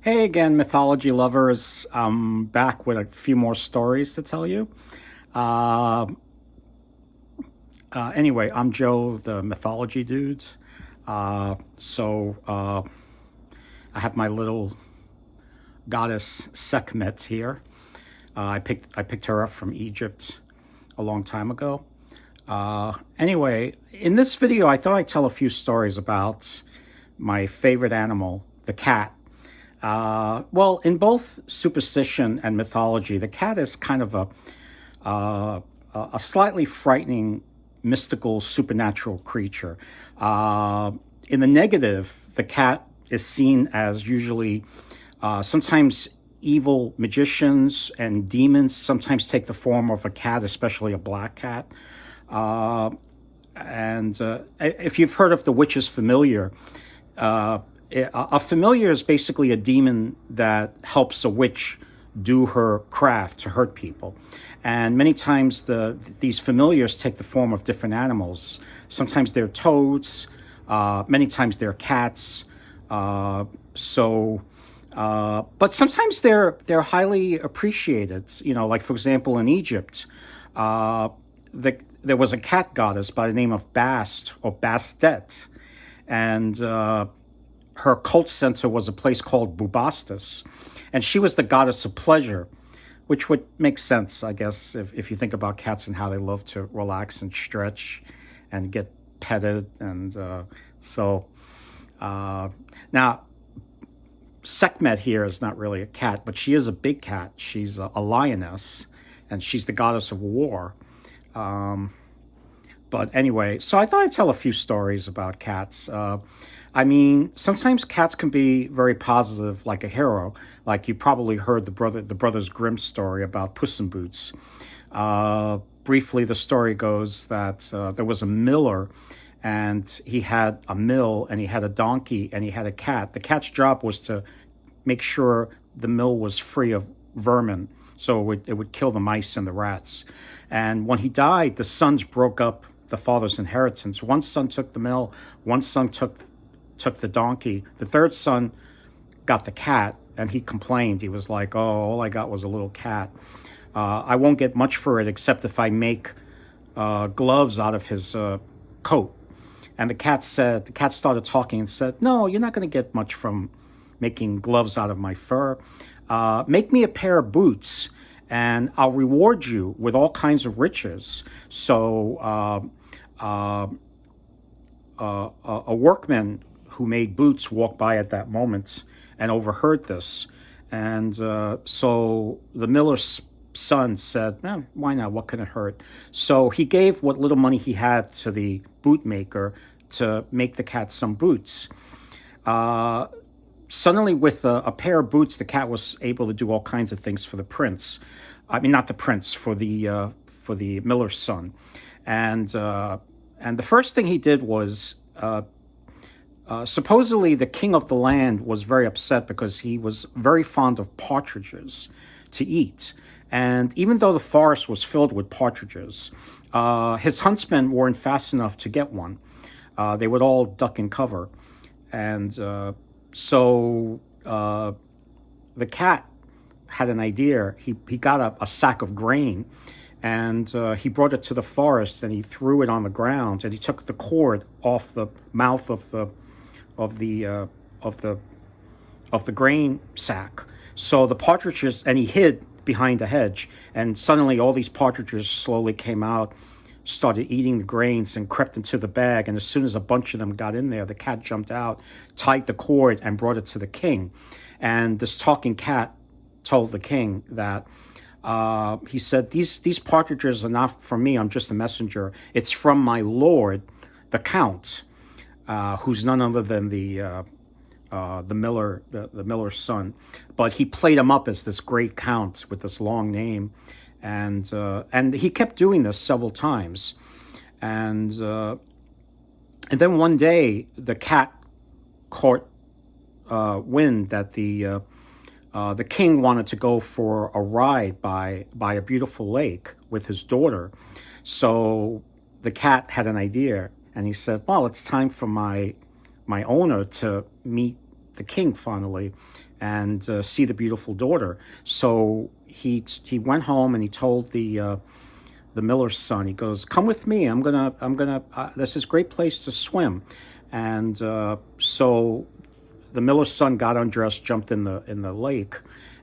Hey again, mythology lovers. I'm back with a few more stories to tell you. Uh, anyway, I'm Joe, the mythology dude. So I have my little goddess Sekhmet here. I picked her up from Egypt a long time ago. Anyway, in this video, I thought I'd tell a few stories about my favorite animal, the cat. Well, in both superstition and mythology, the cat is kind of uh, a slightly frightening, mystical, supernatural creature. In the negative, the cat is seen as usually sometimes evil magicians and demons sometimes take the form of a cat, especially a black cat. Uh, and if you've heard of the witch's familiar, uh, a familiar is basically a demon that helps a witch do her craft to hurt people. And many times these familiars take the form of different animals. Sometimes they're toads, many times they're cats. Uh, so, but sometimes they're highly appreciated. You know, like for example, in Egypt, uh, there was a cat goddess by the name of Bast or Bastet, and her cult center was a place called Bubastis, and she was the goddess of pleasure, which would make sense, I guess, if you think about cats and how they love to relax and stretch and get petted. And so, now, Sekhmet here is not really a cat, but she is a big cat. She's a lioness, and she's the goddess of war. Um, but anyway, so I thought I'd tell a few stories about cats. I mean, sometimes cats can be very positive, like a hero. Like you probably heard the brothers Grimm story about Puss in Boots. Briefly, the story goes that there was a miller, and he had a mill, and he had a donkey, and he had a cat. The cat's job was to make sure the mill was free of vermin, so it would kill the mice and the rats. And when he died, the sons broke up the father's inheritance. One son took the mill, one son took the donkey. The third son got the cat, and he complained. He was like, "Oh, all I got was a little cat. I won't get much for it except if I make gloves out of his coat." And the cat started talking and said, "No, you're not going to get much from making gloves out of my fur. Make me a pair of boots, and I'll reward you with all kinds of riches." So a workman who made boots walked by at that moment and overheard this. And so the miller's son said, why not? What can it hurt? So he gave what little money he had to the bootmaker to make the cat some boots. Uh, Suddenly, with a pair of boots, the cat was able to do all kinds of things for the prince. I mean, not the prince, for the miller's son. And the first thing he did was supposedly the king of the land was very upset because he was very fond of partridges to eat. And even though the forest was filled with partridges, his huntsmen weren't fast enough to get one. They would all duck and cover. And so the cat had an idea. He got a sack of grain, and he brought it to the forest, and he threw it on the ground, and he took the cord off the mouth of the uh, of the of the grain sack. So the partridges, and he hid behind a hedge, and suddenly all these partridges slowly came out, started eating the grains, and crept into the bag. And as soon as a bunch of them got in there, the cat jumped out, tied the cord, and brought it to the king. And this talking cat told the king that he said, these partridges are not from me. I'm just a messenger. It's from my lord, the count, who's none other than the miller's son. But he played him up as this great count with this long name, and he kept doing this several times, and then one day the cat caught wind that the king wanted to go for a ride by a beautiful lake with his daughter. So the cat had an idea, and he said, "Well, it's time for my owner to meet the king finally, and see the beautiful daughter. So he went home and he told the miller's son. He goes, "Come with me. I'm gonna. This is a great place to swim." And so the miller's son got undressed, jumped in the lake,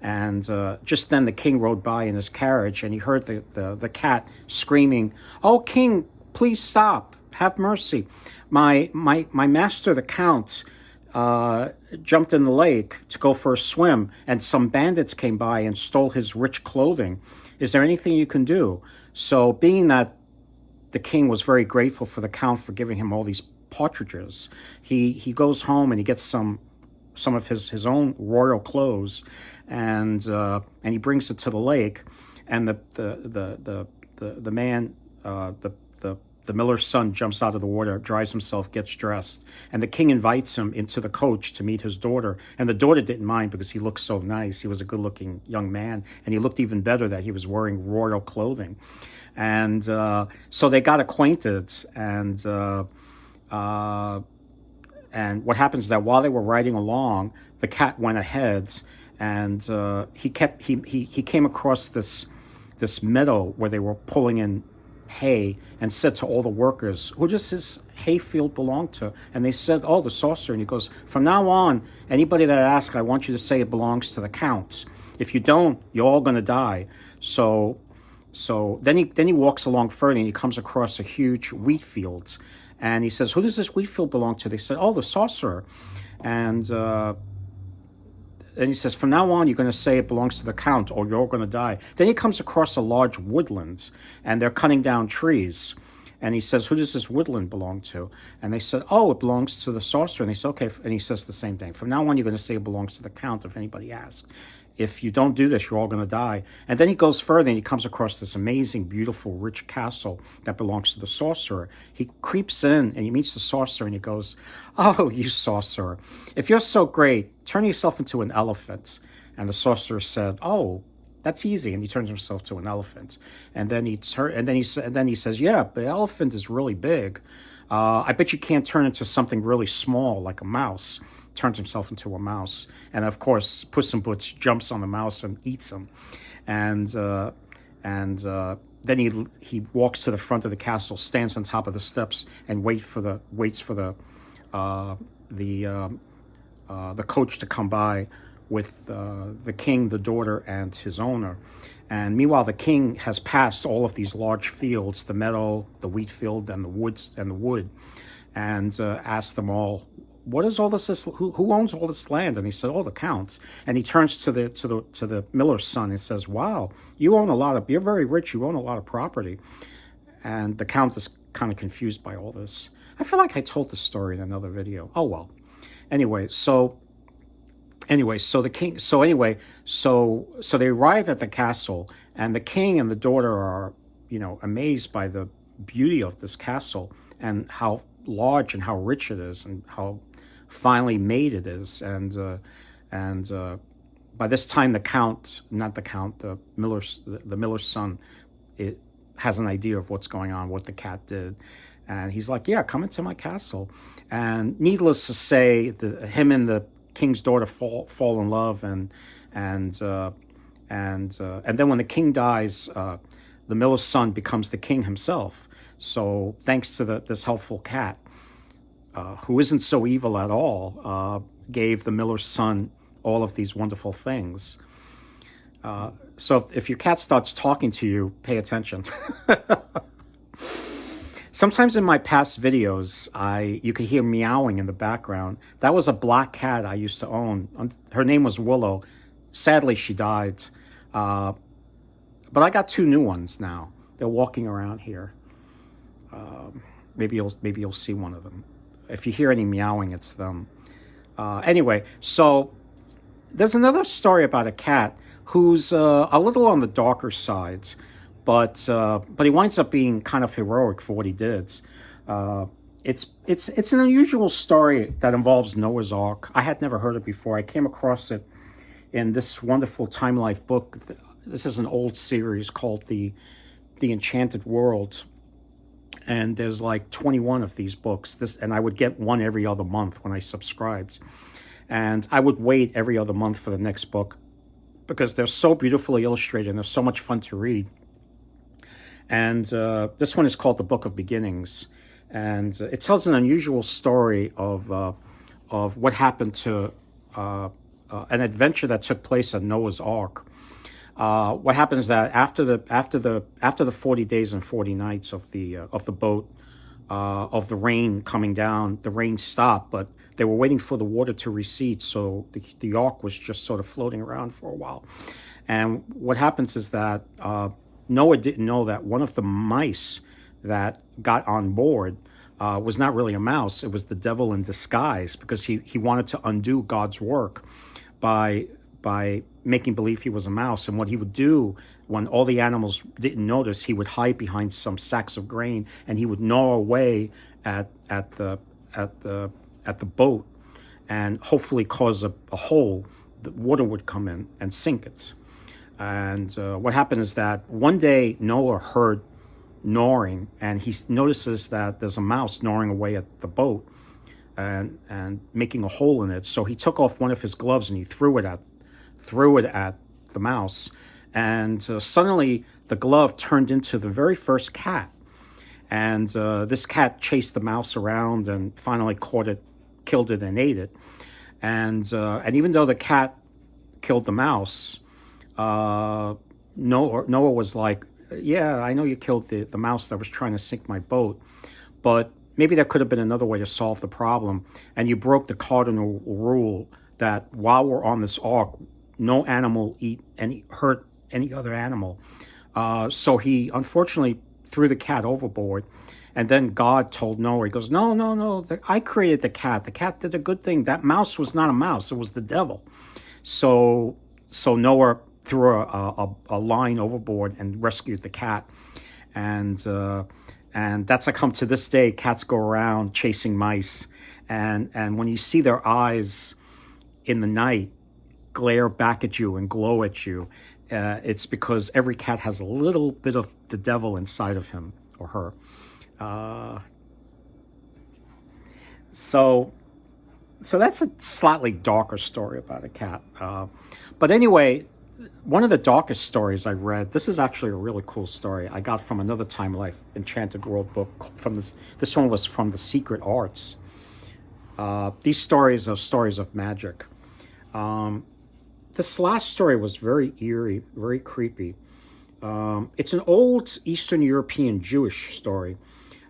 and just then the king rode by in his carriage, and he heard the cat screaming, "Oh, king, please stop! Have mercy! My master, the count, jumped in the lake to go for a swim, and some bandits came by and stole his rich clothing. Is there anything you can do?" So, being that the king was very grateful for the count for giving him all these partridges, he goes home and he gets some of his own royal clothes, and he brings it to the lake, and the man, the miller's son, jumps out of the water, dries himself, gets dressed, and the king invites him into the coach to meet his daughter. And the daughter didn't mind because he looked so nice. He was a good-looking young man, and he looked even better that he was wearing royal clothing. And so they got acquainted, and what happens is that while they were riding along, the cat went ahead, and he came across this meadow where they were pulling in hay, and said to all the workers, "Who does this hay field belong to?" And they said, "Oh, the sorcerer." And he goes, "From now on, anybody that asks, I want you to say it belongs to the count. If you don't, you're all going to die." So then he walks along further, and he comes across a huge wheat field, and he says, "Who does this wheat field belong to?" They said, "Oh, the sorcerer." And he says, "From now on, you're going to say it belongs to the count, or you're going to die." Then he comes across a large woodland, and they're cutting down trees. And he says, "Who does this woodland belong to?" And they said, "Oh, it belongs to the sorcerer." And they said, "Okay." And he says the same thing. "From now on, you're going to say it belongs to the count if anybody asks. If you don't do this, you're all going to die." And then he goes further, and he comes across this amazing, beautiful, rich castle that belongs to the sorcerer. He creeps in, and he meets the sorcerer, and he goes, "Oh, you sorcerer, if you're so great, turn yourself into an elephant." And the sorcerer said, "Oh, that's easy." And he turns himself to an elephant. And then he says, "Yeah, but the elephant is really big. I bet you can't turn into something really small like a mouse." Turns himself into a mouse, and of course Puss in Boots jumps on the mouse and eats him. And then he walks to the front of the castle, stands on top of the steps, and waits for the coach to come by with the king, the daughter, and his owner. And meanwhile, the king has passed all of these large fields, the meadow, the wheat field, and the wood, and asked them all, "What is all this? Who owns all this land?" And he said, "Oh, the count." And he turns to the miller's son and says, "Wow, you're very rich. You own a lot of property." And the count is kind of confused by all this. I feel like I told this story in another video. Oh well. So they arrive at the castle, and the king and the daughter are, amazed by the beauty of this castle and how large and how rich it is and how finely made it is. And by this time, the miller's son, it has an idea of what's going on, what the cat did. And he's like, "Yeah, come into my castle." And needless to say, him and the king's daughter fall in love, and then when the king dies, the miller's son becomes the king himself. So thanks to this helpful cat, who isn't so evil at all, gave the miller's son all of these wonderful things. So if your cat starts talking to you, pay attention. Sometimes in my past videos, you could hear meowing in the background. That was a black cat I used to own. Her name was Willow. Sadly, she died. But I got 2 new ones now. They're walking around here. Maybe you'll see one of them. If you hear any meowing, it's them. Anyway, so there's another story about a cat who's a little on the darker side, but he winds up being kind of heroic for what he did. It's an unusual story that involves Noah's Ark. I had never heard it before. I came across it in this wonderful Time Life book. This is an old series called the Enchanted World. And there's like 21 of these books. And I would get one every other month when I subscribed. And I would wait every other month for the next book because they're so beautifully illustrated and they're so much fun to read. And this one is called The Book of Beginnings, and it tells an unusual story of what happened to an adventure that took place at Noah's Ark. What happens is that after the 40 days and 40 nights of the boat, of the rain coming down, the rain stopped, but they were waiting for the water to recede, so the ark was just sort of floating around for a while. And what happens is that Noah didn't know that one of the mice that got on board was not really a mouse. It was the devil in disguise, because he wanted to undo God's work by making believe he was a mouse. And what he would do when all the animals didn't notice, he would hide behind some sacks of grain, and he would gnaw away at the boat, and hopefully cause a hole. The water would come in and sink it. And what happened is that one day Noah heard gnawing, and he notices that there's a mouse gnawing away at the boat and making a hole in it. So he took off one of his gloves and he threw it at the mouse, and suddenly the glove turned into the very first cat. And this cat chased the mouse around and finally caught it, killed it, and ate it. And even though the cat killed the mouse, Noah was like, yeah, I know you killed the mouse that was trying to sink my boat, but maybe there could have been another way to solve the problem. And you broke the cardinal rule that while we're on this ark, no animal hurt any other animal. So he unfortunately threw the cat overboard. And then God told Noah, he goes, no, I created the cat. The cat did a good thing. That mouse was not a mouse. It was the devil. So Noah threw a line overboard and rescued the cat. And that's how come to this day, cats go around chasing mice. And when you see their eyes in the night glare back at you and glow at you, it's because every cat has a little bit of the devil inside of him or her. So that's a slightly darker story about a cat. But anyway, one of the darkest stories I read, this is actually a really cool story I got from Another Time Life Enchanted World book. This one was from The Secret Arts. These stories are stories of magic. This last story was very eerie, very creepy. It's an old Eastern European Jewish story.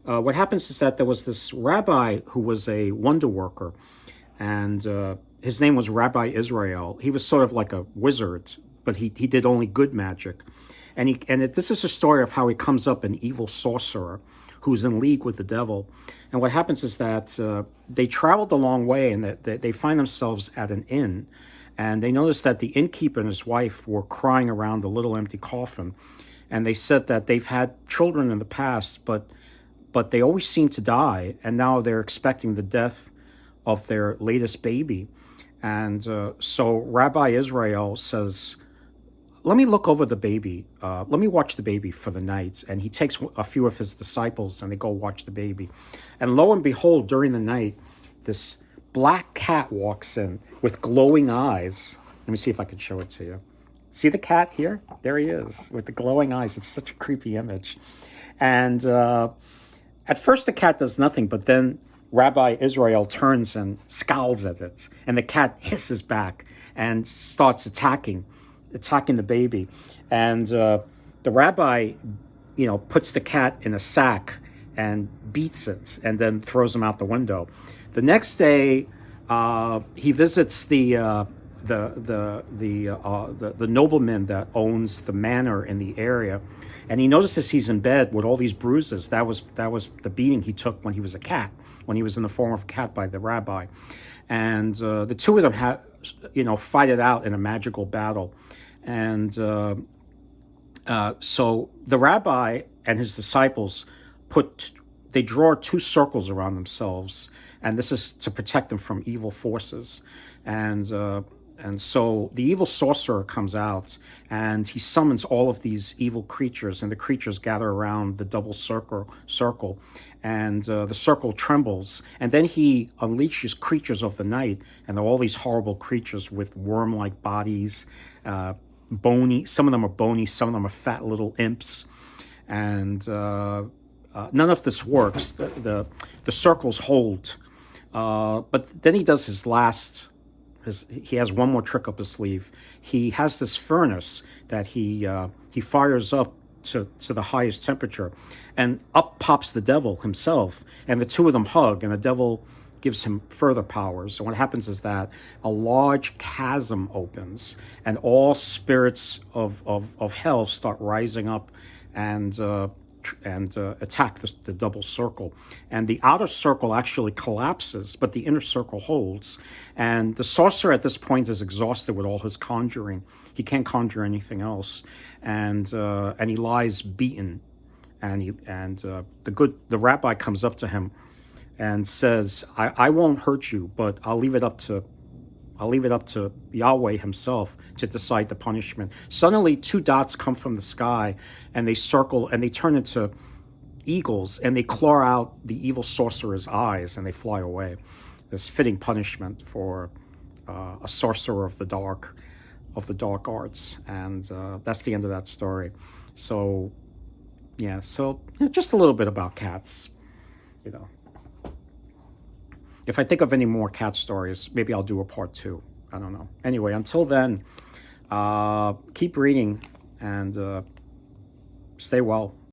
What happens is that there was this rabbi who was a wonder worker, and his name was Rabbi Israel. He was sort of like a wizard, but he did only good magic. This is a story of how he comes up an evil sorcerer who's in league with the devil. And what happens is that they traveled a long way, and they find themselves at an inn. And they noticed that the innkeeper and his wife were crying around the little empty coffin. And they said that they've had children in the past, but they always seem to die. And now they're expecting the death of their latest baby. And so Rabbi Israel says, let me look over the baby. Let me watch the baby for the night. And he takes a few of his disciples and they go watch the baby. And lo and behold, during the night, this black cat walks in with glowing eyes. Let me see if I can show it to you. See the cat here? There he is with the glowing eyes. It's such a creepy image. And at first the cat does nothing, but then Rabbi Israel turns and scowls at it. And the cat hisses back and starts attacking the baby. And the rabbi, puts the cat in a sack and beats it and then throws him out the window. The next day, he visits the nobleman that owns the manor in the area, and he notices he's in bed with all these bruises. That was the beating he took when he was a cat, when he was in the form of a cat by the rabbi, and the two of them fight it out in a magical battle, and so the rabbi and his disciples they draw two circles around themselves, and this is to protect them from evil forces. And so the evil sorcerer comes out, and he summons all of these evil creatures, and the creatures gather around the double circle, and the circle trembles, and then he unleashes creatures of the night, and they're all these horrible creatures with worm-like bodies, bony. Some of them are bony, some of them are fat little imps, and none of this works. The circles hold, but then he does his last. He has one more trick up his sleeve. He has this furnace that he fires up to the highest temperature, and up pops the devil himself, and the two of them hug, and the devil gives him further powers. And what happens is that a large chasm opens, and all spirits of hell start rising up and attack the double circle. And the outer circle actually collapses, but the inner circle holds. And the sorcerer at this point is exhausted with all his conjuring. He can't conjure anything else, and he lies beaten. And the rabbi comes up to him and says, "I won't hurt you, but I'll leave it up to Yahweh himself to decide the punishment." Suddenly, two dots come from the sky, and they circle, and they turn into eagles, and they claw out the evil sorcerer's eyes, and they fly away. This fitting punishment for a sorcerer of the dark arts, and that's the end of that story. So, yeah. So just a little bit about cats, you know. If I think of any more cat stories, maybe I'll do a part 2. I don't know. Anyway, until then, keep reading and stay well.